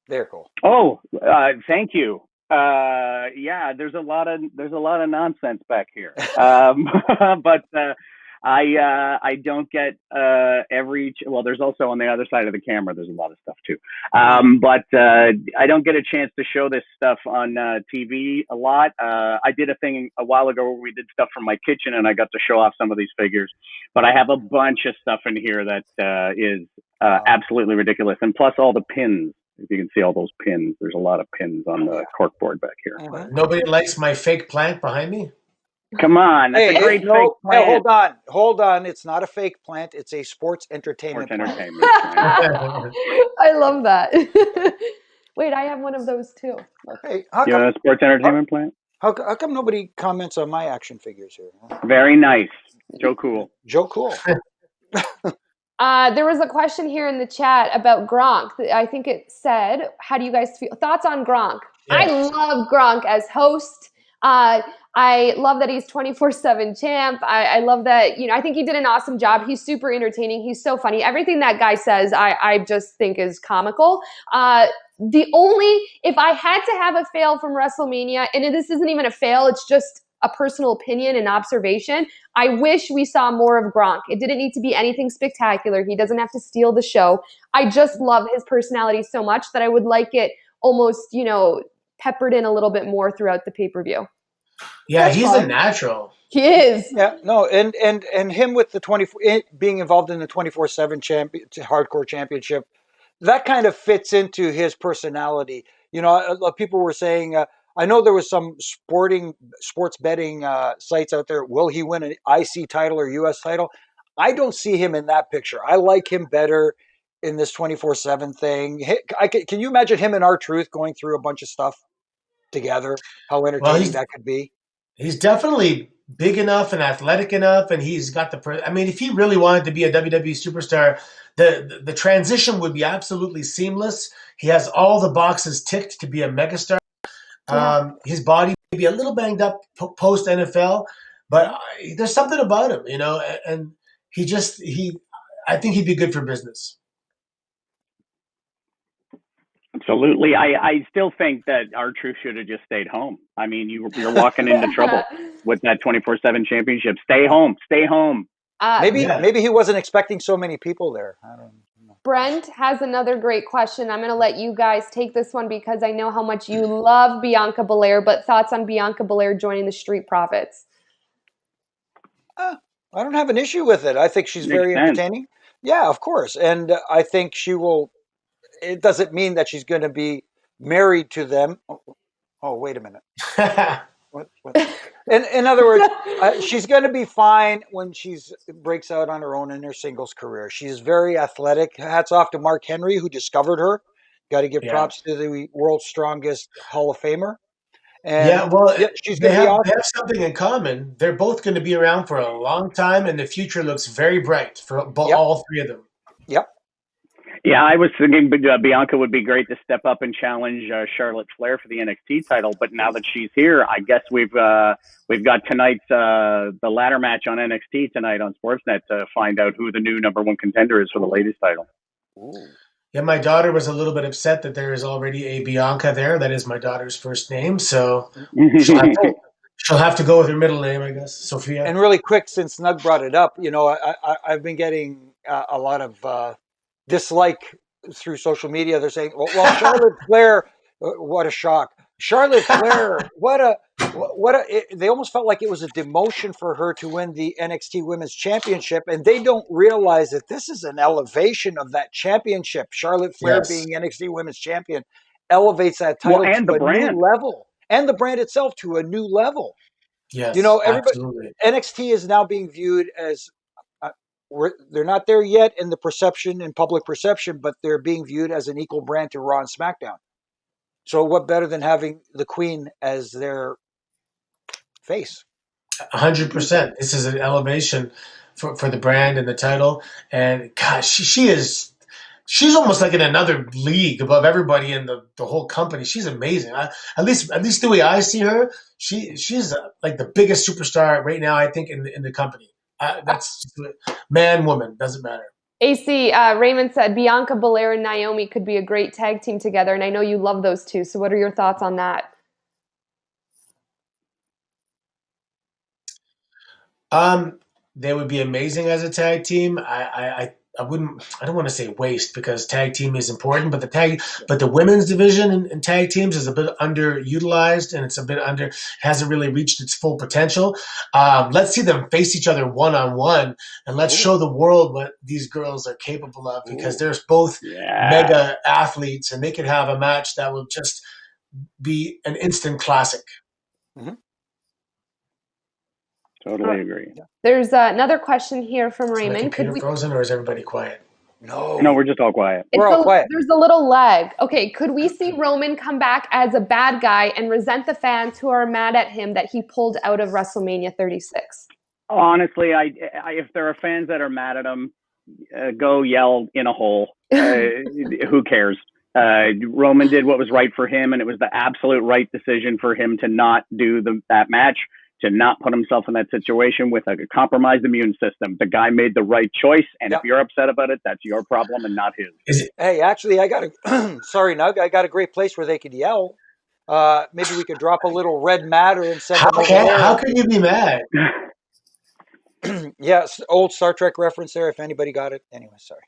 Speaker 3: They're cool.
Speaker 2: Oh, thank you. There's a lot of nonsense back here. But I don't get there's also on the other side of the camera, there's a lot of stuff too. But I don't get a chance to show this stuff on TV a lot. I did a thing a while ago where we did stuff from my kitchen and I got to show off some of these figures. But I have a bunch of stuff in here that is absolutely ridiculous. And plus all the pins. If you can see all those pins, there's a lot of pins on the corkboard back here.
Speaker 4: Nobody likes my fake plant behind me?
Speaker 2: Come on, that's a great fake plant.
Speaker 3: Hey, hold on. It's not a fake plant. It's a sports entertainment plant.
Speaker 1: I love that. Wait, I have one of those too.
Speaker 3: Hey,
Speaker 2: you have a sports entertainment plant?
Speaker 3: How come nobody comments on my action figures here?
Speaker 2: Very nice. Joe Cool.
Speaker 3: Joe Cool.
Speaker 1: There was a question here in the chat about Gronk. I think it said, how do you guys feel? Thoughts on Gronk? Yes. I love Gronk as host. I love that he's 24/7 champ. I love that, I think he did an awesome job. He's super entertaining. He's so funny. Everything that guy says, I just think is comical. If I had to have a fail from WrestleMania, and this isn't even a fail, it's just a personal opinion and observation, I wish we saw more of Gronk. It didn't need to be anything spectacular. He doesn't have to steal the show. I just love his personality so much that I would like it almost, peppered in a little bit more throughout the pay-per-view.
Speaker 4: Yeah,
Speaker 3: That's
Speaker 4: he's
Speaker 3: fine.
Speaker 4: a natural.
Speaker 1: He is.
Speaker 3: Yeah, no, and him with the 24 being involved in the 24/7 hardcore championship, that kind of fits into his personality. People were saying, I know there was some sports betting sites out there. Will he win an IC title or US title? I don't see him in that picture. I like him better in this 24/7 thing. Can you imagine him and R-Truth going through a bunch of stuff together? How
Speaker 4: Well,
Speaker 3: entertaining that could be.
Speaker 4: he's definitely big enough and athletic enough, and he's got I mean, if he really wanted to be a WWE superstar, the transition would be absolutely seamless. He has all the boxes ticked to be a megastar.
Speaker 1: Yeah.
Speaker 4: His body may be a little banged up post NFL, but there's something about him, and I think he'd be good for business.
Speaker 2: Absolutely. I still think that R-Truth should have just stayed home. I mean, you're walking into trouble with that 24/7 championship. Stay home. Stay home.
Speaker 3: Maybe he wasn't expecting so many people there. I don't know.
Speaker 1: Brent has another great question. I'm going to let you guys take this one because I know how much you love Bianca Belair, but thoughts on Bianca Belair joining the Street Profits?
Speaker 3: I don't have an issue with it. I think she's very entertaining. Yeah, of course. And I think she will. It doesn't mean that she's going to be married to them. Oh, wait a minute. What? In other words, she's going to be fine when she breaks out on her own in her singles career. She's very athletic. Hats off to Mark Henry, who discovered her. Got to give props to the world's strongest Hall of Famer. And she's going to be awesome.
Speaker 4: They have something in common. They're both going to be around for a long time, and the future looks very bright for all three of them.
Speaker 3: Yep.
Speaker 2: Yeah, I was thinking Bianca would be great to step up and challenge Charlotte Flair for the NXT title. But now that she's here, I guess we've got tonight's the ladder match on NXT tonight on Sportsnet to find out who the new number one contender is for the ladies title.
Speaker 3: Ooh.
Speaker 4: Yeah, my daughter was a little bit upset that there is already a Bianca there. That is my daughter's first name, so she'll have to go with her middle name, I guess, Sophia.
Speaker 3: And really quick, since Nug brought it up, I've been getting a lot of dislike through social media. They're saying, well, Charlotte Flair, what a shock. Charlotte Flair, they almost felt like it was a demotion for her to win the NXT Women's Championship, and they don't realize that this is an elevation of that championship. Charlotte Flair being NXT Women's Champion elevates that title to a new level, and the brand itself to a new level.
Speaker 4: Yes,
Speaker 3: everybody, NXT is now being viewed as they're not there yet in public perception, but they're being viewed as an equal brand to Raw and SmackDown. So what better than having the Queen as their face?
Speaker 4: 100%. This is an elevation for the brand and the title. And gosh, she's almost like in another league above everybody in the whole company. She's amazing. At least the way I see her, she's like the biggest superstar right now, I think, in the company. That's man, woman, doesn't matter.
Speaker 1: AC, Raymond said Bianca Belair and Naomi could be a great tag team together, and I know you love those two. So what are your thoughts on that?
Speaker 4: They would be amazing as a tag team. I don't want to say waste because tag team is important, but the women's division in tag teams is a bit underutilized and hasn't really reached its full potential. Let's see them face each other one-on-one and let's show the world what these girls are capable of because they're both mega athletes and they could have a match that will just be an instant classic.
Speaker 3: Mm-hmm.
Speaker 2: Totally agree.
Speaker 1: There's another question here from Raymond.
Speaker 4: Could we frozen or is everybody quiet?
Speaker 2: No, we're just all quiet.
Speaker 3: We're all quiet.
Speaker 1: There's a little lag. Okay, could we see Roman come back as a bad guy and resent the fans who are mad at him that he pulled out of WrestleMania 36?
Speaker 2: Honestly, if there are fans that are mad at him, go yell in a hole. Who cares? Roman did what was right for him, and it was the absolute right decision for him to not do that match. To not put himself in that situation with a compromised immune system. The guy made the right choice, and if you're upset about it, that's your problem and not his.
Speaker 3: Hey, actually, sorry, Nug, I got a great place where they could yell. Maybe we could drop a little red matter and send them over
Speaker 4: How
Speaker 3: there.
Speaker 4: can you be mad?
Speaker 3: Yes, old Star Trek reference there. If anybody got it, anyway, sorry.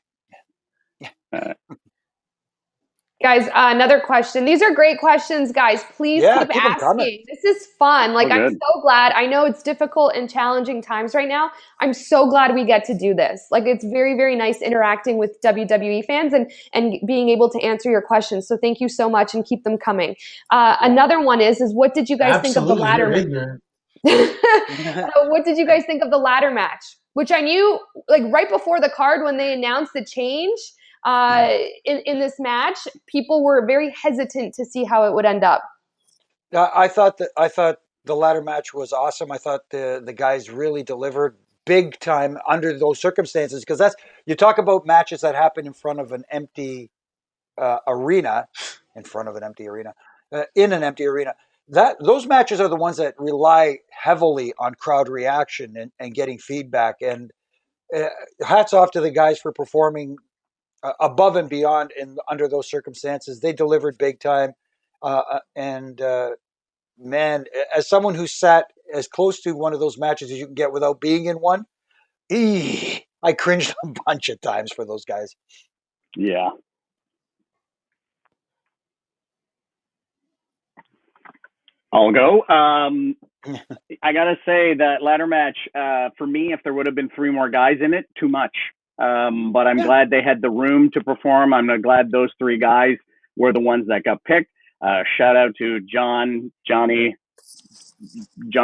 Speaker 1: Guys, another question. These are great questions, guys. Please
Speaker 3: Yeah,
Speaker 1: keep
Speaker 3: keep 'em coming.
Speaker 1: asking. This is fun. Like,
Speaker 2: Oh,
Speaker 1: I'm
Speaker 2: good.
Speaker 1: so glad. I know it's difficult and challenging times right now. I'm so glad we get to do this. Like, it's very, very nice interacting with WWE fans and being able to answer your questions. So thank you so much and keep them coming. Another one is what did you guys think of the
Speaker 4: Absolutely,
Speaker 1: ladder
Speaker 4: you're
Speaker 1: match?
Speaker 4: ignorant.
Speaker 1: What did you guys think of the ladder match? Which I knew, like, right before the card when they announced the change in this match, people were very hesitant to see how it would end up.
Speaker 3: I thought the ladder match was awesome. I thought the guys really delivered big time under those circumstances, because that's, you talk about matches that happen in front of an empty arena, in an empty arena. That those matches are the ones that rely heavily on crowd reaction and getting feedback. And hats off to the guys for performing above and beyond under those circumstances. They delivered big time, and man, as someone who sat as close to one of those matches as you can get without being in one, I cringed a bunch of times for those guys.
Speaker 2: Yeah. I'll go. I gotta say that ladder match, for me, if there would have been 3 more guys in it, too much. But I'm glad they had the room to perform. I'm glad those 3 guys were the ones that got picked. Shout out to Johnny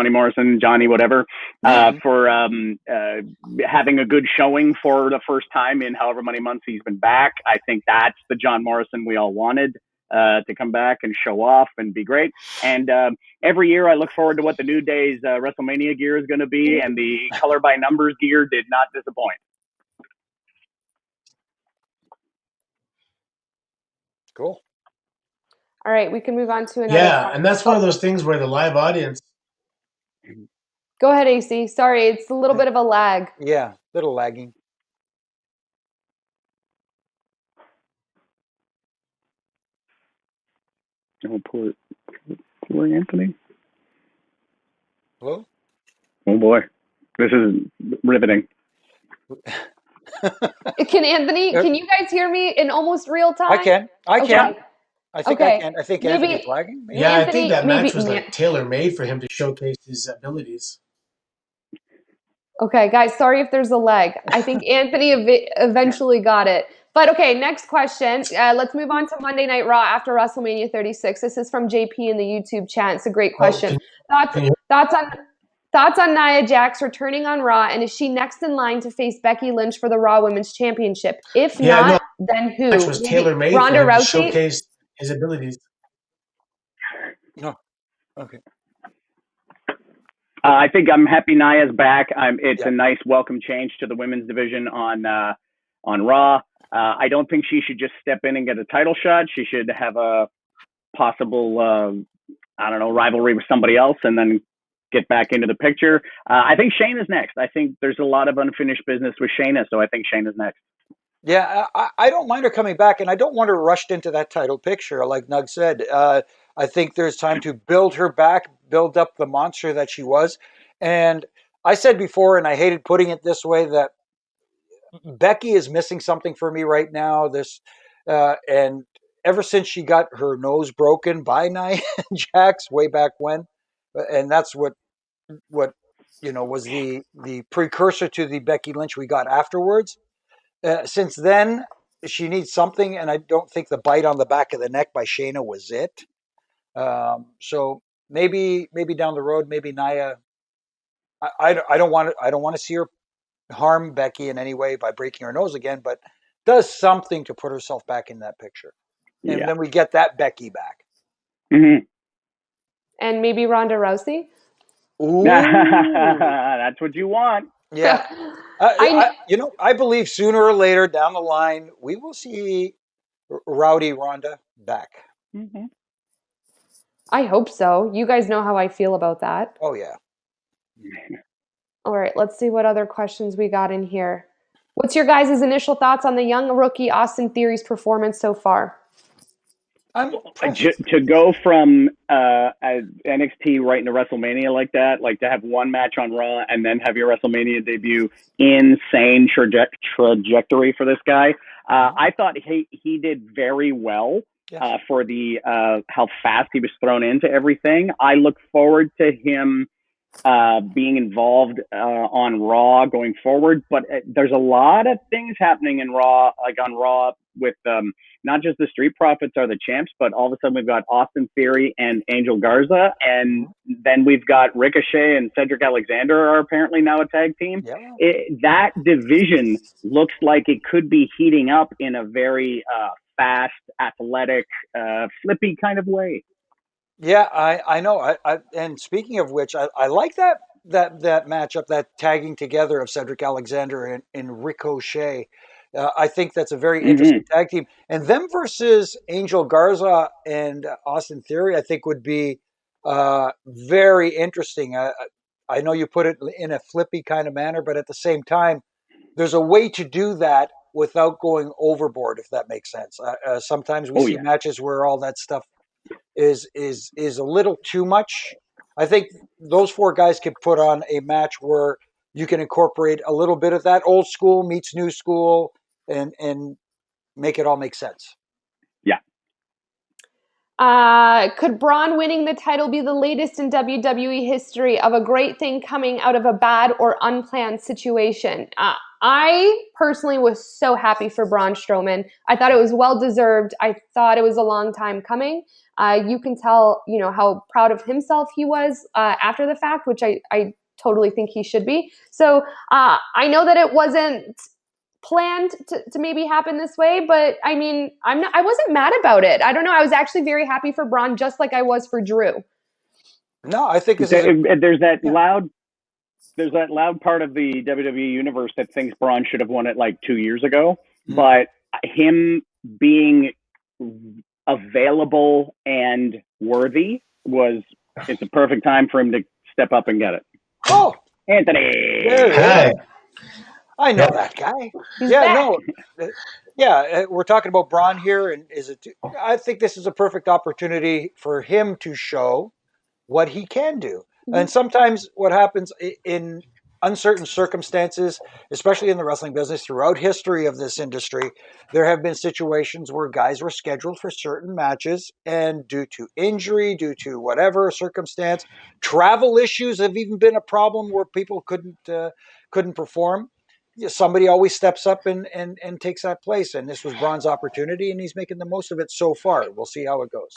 Speaker 2: Morrison, Johnny whatever, for having a good showing for the first time in however many months he's been back. I think that's the John Morrison we all wanted to come back and show off and be great. And every year I look forward to what the New Day's WrestleMania gear is going to be, and the color by numbers gear did not disappoint.
Speaker 3: Cool.
Speaker 1: All right, we can move on to another.
Speaker 4: Yeah, and that's one of those things where the live audience.
Speaker 1: Go ahead, AC. Sorry, it's a little bit of a lag.
Speaker 3: Yeah, little lagging.
Speaker 2: Oh, poor Anthony.
Speaker 3: Hello?
Speaker 2: Oh boy, this is riveting.
Speaker 1: Can you guys hear me in almost real time?
Speaker 3: I can.
Speaker 1: Okay.
Speaker 3: I think
Speaker 1: Okay.
Speaker 3: I can. I think
Speaker 1: Maybe-
Speaker 3: Anthony's lagging. Maybe.
Speaker 4: Yeah, I
Speaker 1: Anthony,
Speaker 4: think that
Speaker 1: maybe-
Speaker 4: match was like tailor-made for him to showcase his abilities.
Speaker 1: Okay, guys, sorry if there's a lag. I think Anthony eventually got it. But okay, next question. Let's move on to Monday Night Raw after WrestleMania 36. This is from JP in the YouTube chat. It's a great question. Thoughts on Nia Jax returning on Raw, and is she next in line to face Becky Lynch for the Raw Women's Championship? If not, then who?
Speaker 4: The match was tailor-made
Speaker 1: Ronda
Speaker 4: for him to
Speaker 1: Rousey?
Speaker 4: showcase his abilities.
Speaker 3: No. Okay.
Speaker 2: I think I'm happy Nia's back. It's a nice welcome change to the women's division on Raw. I don't think she should just step in and get a title shot. She should have a possible, rivalry with somebody else and then get back into the picture. I think Shayna's next. I think there's a lot of unfinished business with Shayna, so I think Shayna's next.
Speaker 3: Yeah, I don't mind her coming back, and I don't want her rushed into that title picture, like Nug said. I think there's time to build her back, build up the monster that she was. And I said before, and I hated putting it this way, that Becky is missing something for me right now. And ever since she got her nose broken by Nia Jax way back when, and that's what was the precursor to the Becky Lynch we got afterwards. Since then, she needs something, and I don't think the bite on the back of the neck by Shayna was it. So maybe down the road, maybe Nia. I don't want to see her harm Becky in any way by breaking her nose again, but does something to put herself back in that picture, and then we get that Becky back.
Speaker 2: Mm-hmm.
Speaker 1: And maybe Ronda Rousey?
Speaker 3: Ooh.
Speaker 2: That's what you want.
Speaker 3: Yeah. I believe sooner or later down the line, we will see Rowdy Ronda back.
Speaker 2: Mm-hmm.
Speaker 1: I hope so. You guys know how I feel about that.
Speaker 3: Oh, yeah.
Speaker 1: All right, let's see what other questions we got in here. What's your guys' initial thoughts on the young rookie Austin Theory's performance so far?
Speaker 3: I'm impressed.
Speaker 2: To go from NXT right into WrestleMania like that, like to have one match on Raw and then have your WrestleMania debut, insane trajectory for this guy. I thought he did very well for the how fast he was thrown into everything. I look forward to him being involved on Raw going forward, but there's a lot of things happening in Raw, like on Raw with not just the Street Profits are the champs, but all of a sudden we've got Austin Theory and Angel Garza, and then we've got Ricochet and Cedric Alexander are apparently now a tag team.
Speaker 3: Yeah.
Speaker 2: That division looks like it could be heating up in a very fast, athletic, flippy kind of way.
Speaker 3: Yeah, I know. And speaking of which, I like that matchup, that tagging together of Cedric Alexander and Ricochet. I think that's a very interesting tag team. And them versus Angel Garza and Austin Theory, I think would be very interesting. I know you put it in a flippy kind of manner, but at the same time, there's a way to do that without going overboard, if that makes sense. Sometimes we see matches where all that stuff is a little too much. I think those four guys could put on a match where you can incorporate a little bit of that old school meets new school and make it all make sense.
Speaker 1: Could Braun winning the title be the latest in WWE history of a great thing coming out of a bad or unplanned situation? I personally was so happy for Braun Strowman. I thought it was well-deserved. I thought it was a long time coming. You can tell, how proud of himself he was after the fact, which I totally think he should be. So I know that it wasn't planned to maybe happen this way, but I mean, I wasn't mad about it. I don't know. I was actually very happy for Braun, just like I was for Drew.
Speaker 3: No, I think
Speaker 2: there's that loud part of the WWE universe that thinks Braun should have won it like 2 years ago, but him being available and worthy it's a perfect time for him to step up and get it.
Speaker 3: Oh,
Speaker 2: Anthony.
Speaker 4: Hey.
Speaker 3: I know that guy.
Speaker 1: He's back.
Speaker 3: We're talking about Braun here, and I think this is a perfect opportunity for him to show what he can do. And sometimes what happens in uncertain circumstances, especially in the wrestling business, throughout history of this industry, there have been situations where guys were scheduled for certain matches, and due to injury, due to whatever circumstance, travel issues have even been a problem where people couldn't perform. Somebody always steps up and takes that place. And this was Braun's opportunity, and he's making the most of it so far. We'll see how it goes.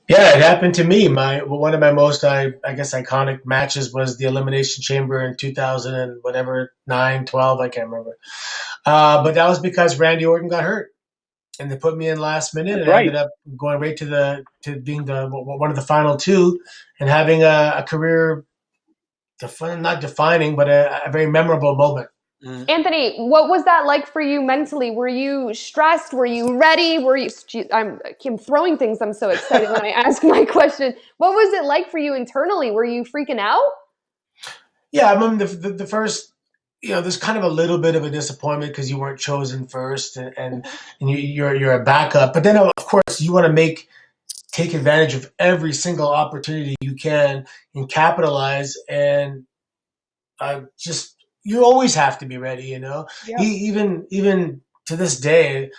Speaker 4: Yeah, it happened to me. One of my most, I guess, iconic matches was the Elimination Chamber in 2000 and whatever, 9, 12, I can't remember. But that was because Randy Orton got hurt, and they put me in last minute, and I ended up going right to being one of the final two, and having a career, not defining, but a very memorable moment.
Speaker 1: Anthony, what was that like for you mentally? Were you stressed? Were you ready? I'm throwing things. I'm so excited when I ask my question. What was it like for you internally? Were you freaking out?
Speaker 4: Yeah, I mean, the first, there's kind of a little bit of a disappointment because you weren't chosen first, and you're a backup. But then, of course, you want to take advantage of every single opportunity you can and capitalize. And you always have to be ready, Yeah. Even to this day,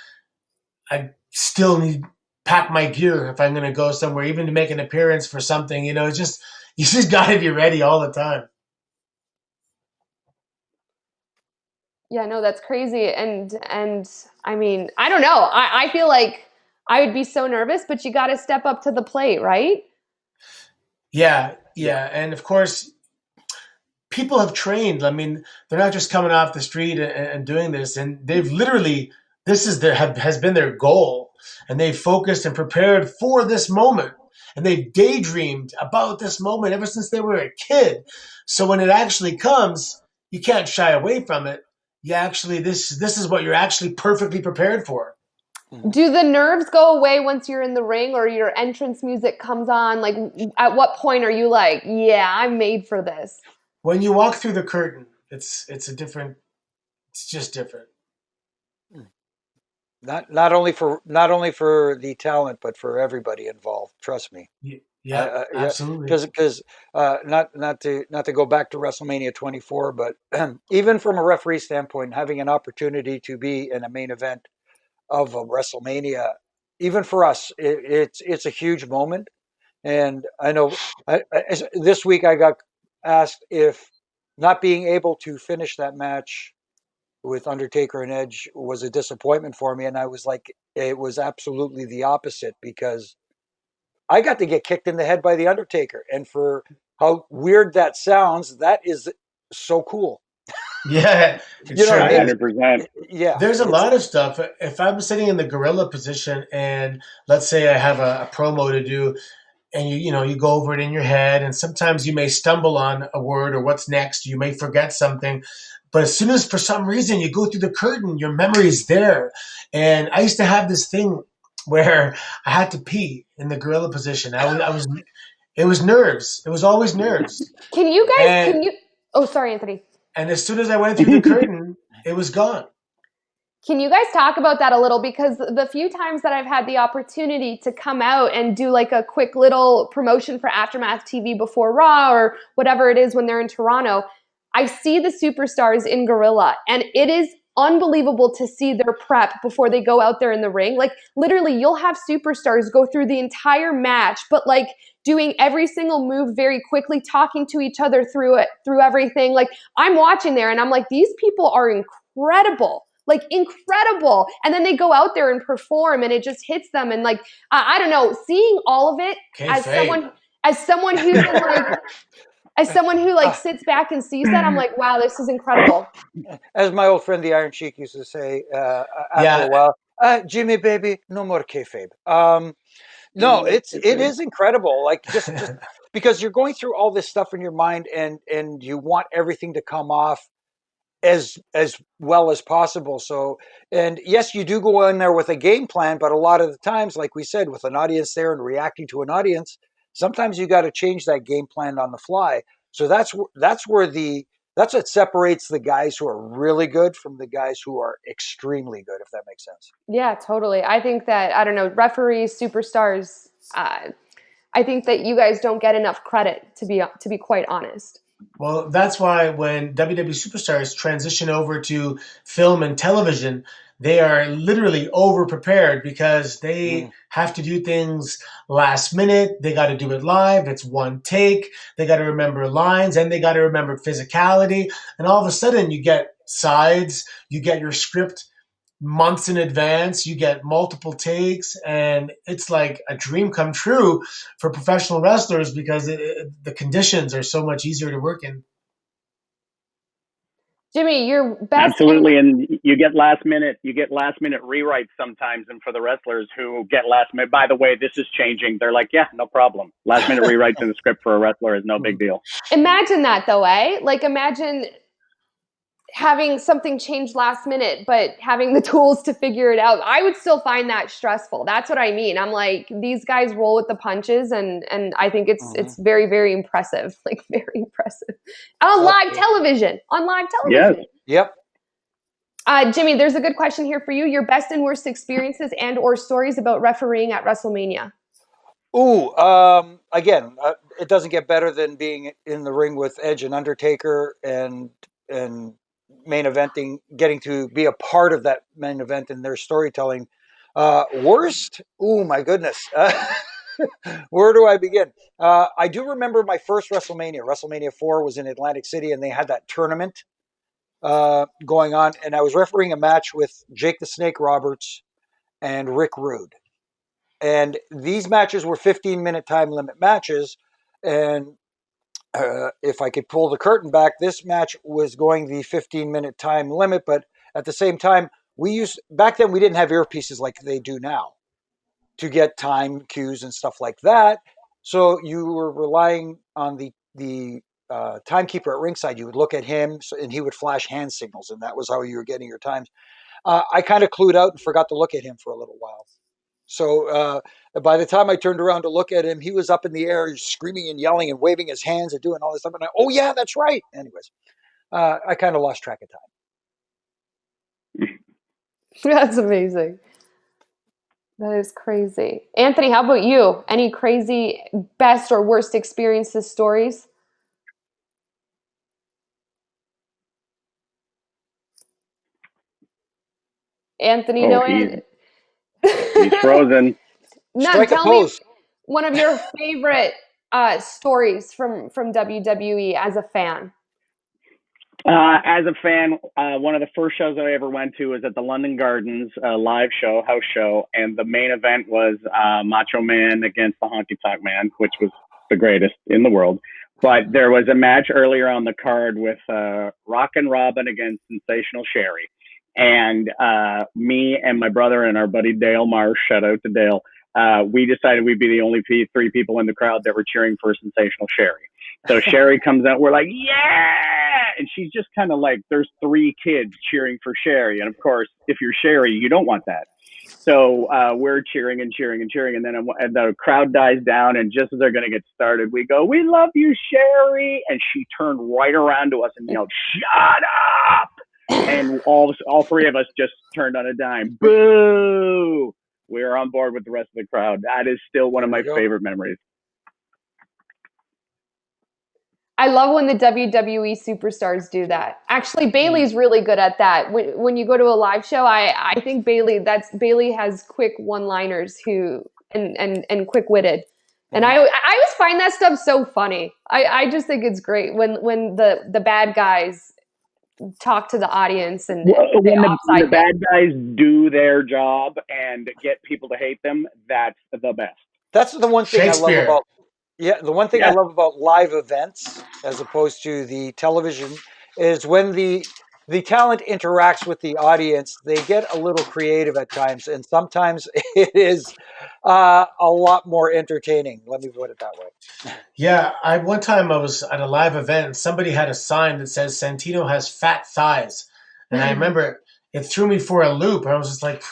Speaker 4: I still need to pack my gear if I'm going to go somewhere, even to make an appearance for something. You just got to be ready all the time.
Speaker 1: Yeah, no, that's crazy. And I mean, I don't know. I feel like I would be so nervous, but you got to step up to the plate, right?
Speaker 4: Yeah. And of course, people have trained. I mean, they're not just coming off the street and doing this, and they've literally, has been their goal, and they've focused and prepared for this moment, and they've daydreamed about this moment ever since they were a kid. So when it actually comes, you can't shy away from it. You actually, this is what you're actually perfectly prepared for.
Speaker 1: Do the nerves go away once you're in the ring, or your entrance music comes on? Like, at what point are you like, yeah, I'm made for this?
Speaker 4: When you walk through the curtain, it's just different.
Speaker 3: Not only for the talent, but for everybody involved. Trust me.
Speaker 4: Yeah,
Speaker 3: Yeah,
Speaker 4: absolutely.
Speaker 3: because not to go back to WrestleMania 24, but even from a referee standpoint, having an opportunity to be in a main event of a WrestleMania, even for us, it's a huge moment. And I know this week I got asked if not being able to finish that match with Undertaker and Edge was a disappointment for me, and I was like, it was absolutely the opposite because I got to get kicked in the head by the Undertaker, and for how weird that sounds, that is so cool.
Speaker 4: Yeah, it
Speaker 3: You know what
Speaker 4: sure
Speaker 3: I mean?
Speaker 4: is.
Speaker 2: 100%.
Speaker 3: Yeah,
Speaker 4: There's a
Speaker 3: it's
Speaker 4: lot of stuff. If I'm sitting in the gorilla position and let's say I have a promo to do, and you go over it in your head, and sometimes you may stumble on a word or what's next, you may forget something, but as soon as for some reason you go through the curtain, your memory is there. And I used to have this thing where I had to pee in the gorilla position. I was it was nerves. It was always nerves.
Speaker 1: Can you guys?
Speaker 4: and
Speaker 1: Can you? Oh, sorry, Anthony.
Speaker 4: and as soon as I went through the curtain, it was gone.
Speaker 1: Can you guys talk about that a little? Because the few times that I've had the opportunity to come out and do like a quick little promotion for Aftermath TV before Raw or whatever it is when they're in Toronto, I see the superstars in Gorilla, and it is unbelievable to see their prep before they go out there in the ring. Like literally, you'll have superstars go through the entire match, but like doing every single move very quickly, talking to each other through it, through everything. Like I'm watching there, and I'm like, these people are incredible, like incredible. And then they go out there and perform, and it just hits them. And like I don't know, seeing all of it as
Speaker 4: Kayfabe.
Speaker 1: someone who's in like as someone who like sits back and sees that, I'm like, wow, this is incredible.
Speaker 3: as my old friend the Iron Sheik used to say after a
Speaker 4: Yeah.
Speaker 3: while, Jimmy baby, no more kayfabe. No, it is incredible. Like just because you're going through all this stuff in your mind, and you want everything to come off as well as possible. So, and yes, you do go in there with a game plan, but a lot of the times, like we said, with an audience there and reacting to an audience, sometimes you got to change that game plan on the fly. So that's what separates the guys who are really good from the guys who are extremely good, if that makes sense.
Speaker 1: Yeah, totally. I think that, I don't know, referees, superstars, I think that you guys don't get enough credit, to be quite honest.
Speaker 4: Well, that's why when WWE superstars transition over to film and television, they are literally over prepared because they
Speaker 3: Mm.
Speaker 4: have to do things last minute. They got to do it live. It's one take. They got to remember lines and they got to remember physicality. And all of a sudden, you get sides, you get your script months in advance, you get multiple takes, and it's like a dream come true for professional wrestlers because the conditions are so much easier to work in.
Speaker 1: Jimmy, your best and
Speaker 2: Absolutely, and you get last minute rewrites sometimes, and for the wrestlers who get last minute, by the way, this is changing. They're like, yeah, no problem. Last minute rewrites in the script for a wrestler is no big deal.
Speaker 1: imagine that though, eh? Like imagine having something change last minute, but having the tools to figure it out. I would still find that stressful. That's what I mean. I'm like, these guys roll with the punches, and I think
Speaker 3: Mhm.
Speaker 1: it's very, very impressive. Like very impressive. On
Speaker 3: Oh,
Speaker 1: live television. On live
Speaker 2: Yes.
Speaker 1: television.
Speaker 3: yep.
Speaker 1: Jimmy, there's a good question here for you. Your best and worst experiences and or stories about refereeing at WrestleMania.
Speaker 3: Ooh, again, it doesn't get better than being in the ring with Edge and Undertaker, and main eventing, getting to be a part of that main event and their storytelling. Worst? Ooh, my goodness. Where do I begin? I do remember my first WrestleMania. WrestleMania 4 was in Atlantic City, and they had that tournament going on, and I was refereeing a match with Jake the Snake Roberts and Rick Rude. And these matches were 15-minute time limit matches. And if I could pull the curtain back, this match was going the 15-minute time limit. But at the same time, back then we didn't have earpieces like they do now to get time cues and stuff like that. So you were relying on the timekeeper at ringside. You would look at him, and he would flash hand signals, and that was how you were getting your times. I kind of clued out and forgot to look at him for a little while. So by the time I turned around to look at him, he was up in the air, screaming and yelling and waving his hands and doing all this stuff. And oh yeah, that's right. Anyways, I kind of lost track of time.
Speaker 1: That's amazing. That is crazy. Anthony, how about you? Any crazy best or worst experiences, stories? Anthony,
Speaker 2: Oh,
Speaker 1: no.
Speaker 2: he's frozen.
Speaker 1: None.
Speaker 3: Strike a
Speaker 1: Tell me
Speaker 3: pose.
Speaker 1: one of your favorite stories from WWE as a fan.
Speaker 2: As a fan, one of the first shows that I ever went to was at the London Gardens live show, house show, and the main event was Macho Man against the Honky Tonk Man, which was the greatest in the world. But there was a match earlier on the card with Rockin' Robin against Sensational Sherry. And me and my brother and our buddy Dale Marsh, shout out to Dale, we decided we'd be the only three people in the crowd that were cheering for Sensational Sherry. So Sherry comes out, we're like, yeah! And she's just kind of like, there's three kids cheering for Sherry. And of course, if you're Sherry, you don't want that. So we're cheering and cheering and cheering. And then and the crowd dies down. And just as they're going to get started, we go, we love you, Sherry. And she turned right around to us and yelled, shut up! And all three of us just turned on a dime. Boo! We were on board with the rest of the crowd. That is still one of my favorite memories.
Speaker 1: I love when the WWE superstars do that. Actually, Bailey's really good at that. When you go to a live show, I think Bailey has quick one-liners and quick-witted. And I always find that stuff so funny. I just think it's great when the bad guys talk to the audience and
Speaker 2: when the bad guys do their job and get people to hate them, that's the best.
Speaker 3: That's the one thing I love about. Yeah, the one thing I love about live events as opposed to the television is when the talent interacts with the audience, they get a little creative at times, and sometimes it is a lot more entertaining. Let me put it that way.
Speaker 4: Yeah, one time I was at a live event and somebody had a sign that says Santino has fat thighs, and I remember it threw me for a loop. I was just like,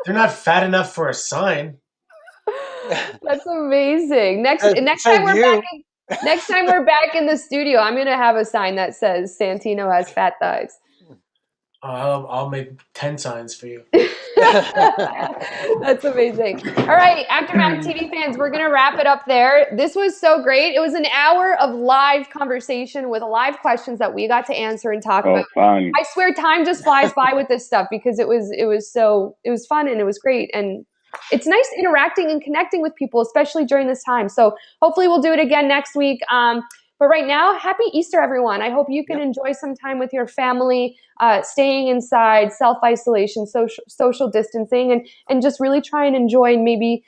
Speaker 4: they're not fat enough for a sign.
Speaker 1: That's amazing. Next time we're back in the studio, I'm gonna have a sign that says Santino has fat thighs.
Speaker 4: I'll make 10 signs for you.
Speaker 1: That's amazing. All right, Aftermath TV fans, we're gonna wrap it up there. This was so great. It was an hour of live conversation with live questions that we got to answer and talk about.
Speaker 2: Fun.
Speaker 1: I swear, time just flies by with this stuff because it was fun and it was great, and it's nice interacting and connecting with people, especially during this time. So hopefully we'll do it again next week. But right now, happy Easter, everyone. I hope you can enjoy some time with your family, staying inside, self-isolation, social distancing, and just really try and enjoy and maybe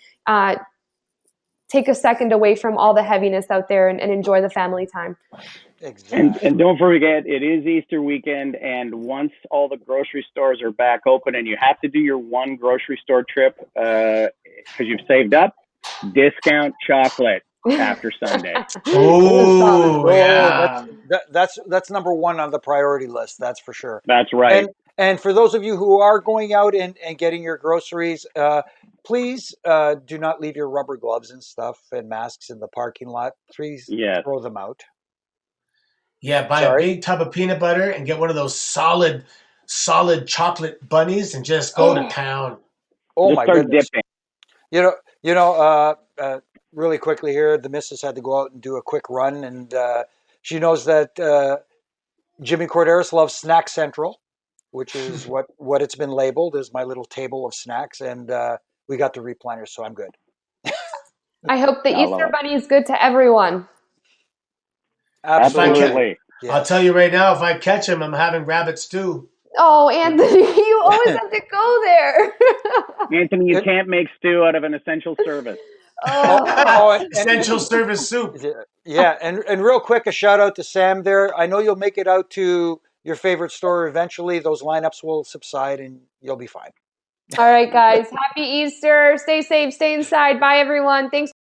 Speaker 1: take a second away from all the heaviness out there and enjoy the family time.
Speaker 3: Exactly.
Speaker 2: And don't forget, it is Easter weekend, and once all the grocery stores are back open and you have to do your one grocery store trip because you've saved up, discount chocolate after Sunday.
Speaker 4: Oh, yeah.
Speaker 3: That's number one on the priority list. That's for sure.
Speaker 2: That's right.
Speaker 3: And for those of you who are going out and getting your groceries, please do not leave your rubber gloves and stuff and masks in the parking lot. Please throw them out.
Speaker 4: Yeah, buy a big tub of peanut butter and get one of those solid chocolate bunnies and just go to town.
Speaker 3: Oh
Speaker 2: just
Speaker 3: my
Speaker 2: start
Speaker 3: goodness!
Speaker 2: Dipping.
Speaker 3: Really quickly here, the missus had to go out and do a quick run, and she knows that Jimmy Corderas loves Snack Central, which is what it's been labeled as my little table of snacks, and we got the replenish, so I'm good.
Speaker 1: I hope the Easter Bunny is good to everyone.
Speaker 2: Absolutely.
Speaker 4: I'll tell you right now, if I catch him, I'm having rabbit stew.
Speaker 1: Oh, Anthony, you always have to go there.
Speaker 2: Anthony, you can't make stew out of an essential service.
Speaker 4: Essential service soup.
Speaker 3: Yeah, and real quick, a shout out to Sam there. I know you'll make it out to your favorite store eventually. Those lineups will subside and you'll be fine.
Speaker 1: All right, guys. Happy Easter. Stay safe. Stay inside. Bye, everyone. Thanks.